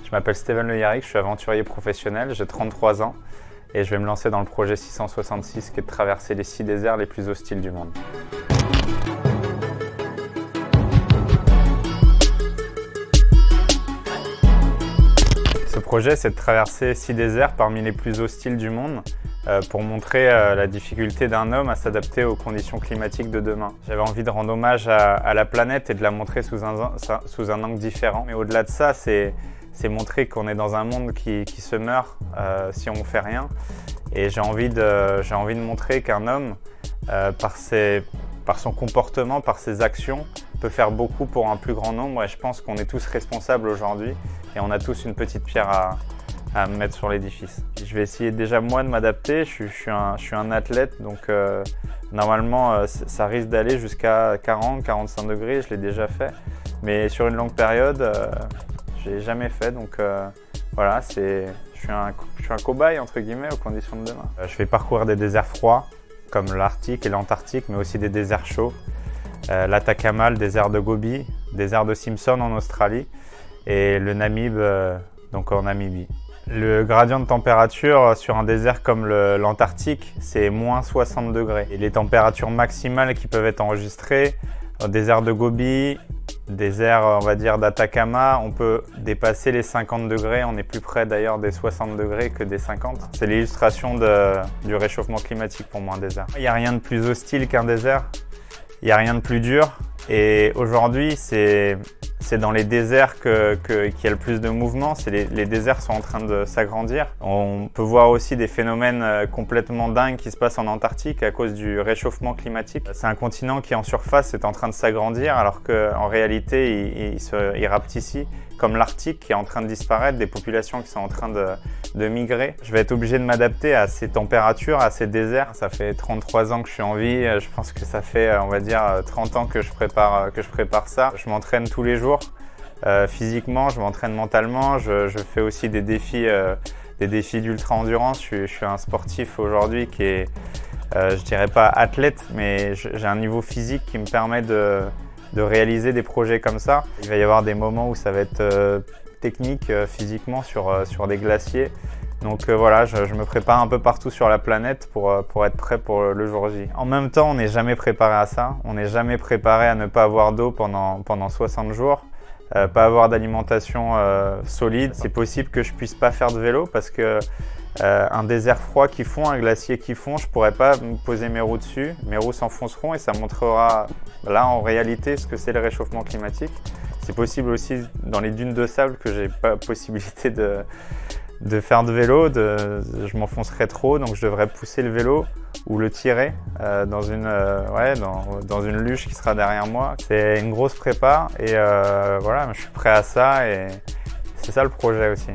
Je m'appelle Steven Le Yarrick, je suis aventurier professionnel, j'ai 33 ans et je vais me lancer dans le projet 666 qui est de traverser les 6 déserts les plus hostiles du monde. Ce projet, c'est de traverser 6 déserts parmi les plus hostiles du monde pour montrer la difficulté d'un homme à s'adapter aux conditions climatiques de demain. J'avais envie de rendre hommage à la planète et de la montrer sous un angle différent. Mais au-delà de ça, c'est montrer qu'on est dans un monde qui se meurt si on ne fait rien. Et j'ai envie de montrer qu'un homme, par son comportement, par ses actions, peut faire beaucoup pour un plus grand nombre. Et je pense qu'on est tous responsables aujourd'hui et on a tous une petite pierre à mettre sur l'édifice. Je vais essayer déjà moi de m'adapter. Je suis un athlète, donc normalement ça risque d'aller jusqu'à 40-45 degrés, je l'ai déjà fait. Mais sur une longue période, je l'ai jamais fait, donc voilà, je suis un cobaye entre guillemets aux conditions de demain. Je vais parcourir des déserts froids comme l'Arctique et l'Antarctique, mais aussi des déserts chauds. L'Atacama, le désert de Gobi, le désert de Simpson en Australie et le Namib, donc en Namibie. Le gradient de température sur un désert comme l'Antarctique, c'est moins 60 degrés. Et les températures maximales qui peuvent être enregistrées au désert de Gobi, désert on va dire d'Atacama, on peut dépasser les 50 degrés. On est plus près d'ailleurs des 60 degrés que des 50. C'est l'illustration du réchauffement climatique pour moi, un désert. Il n'y a rien de plus hostile qu'un désert. Il n'y a rien de plus dur. Et aujourd'hui, c'est dans les déserts qu'il y a le plus de mouvement. Les déserts sont en train de s'agrandir. On peut voir aussi des phénomènes complètement dingues qui se passent en Antarctique à cause du réchauffement climatique. C'est un continent qui en surface est en train de s'agrandir alors qu'en réalité il rapetit, comme l'Arctique qui est en train de disparaître, des populations qui sont en train de migrer. Je vais être obligé de m'adapter à ces températures, à ces déserts. Ça fait 33 ans que je suis en vie. Je pense que ça fait, on va dire, 30 ans que je prépare ça. Je m'entraîne tous les jours. Physiquement, je m'entraîne mentalement. Je fais aussi des défis d'ultra-endurance. Je suis un sportif aujourd'hui qui est, je dirais pas athlète, mais j'ai un niveau physique qui me permet de réaliser des projets comme ça. Il va y avoir des moments où ça va être technique physiquement sur des glaciers. Donc voilà, je me prépare un peu partout sur la planète pour être prêt pour le jour J. En même temps, on n'est jamais préparé à ça. On n'est jamais préparé à ne pas avoir d'eau pendant 60 jours. Pas avoir d'alimentation solide. C'est possible que je puisse pas faire de vélo parce que un désert froid qui fond, un glacier qui fond, je pourrais pas me poser mes roues dessus. Mes roues s'enfonceront et ça montrera là en réalité ce que c'est le réchauffement climatique. C'est possible aussi dans les dunes de sable que j'ai pas possibilité de faire de vélo, je m'enfoncerai trop, donc je devrais pousser le vélo ou le tirer dans une luge qui sera derrière moi. C'est une grosse prépa et voilà, je suis prêt à ça et c'est ça le projet aussi.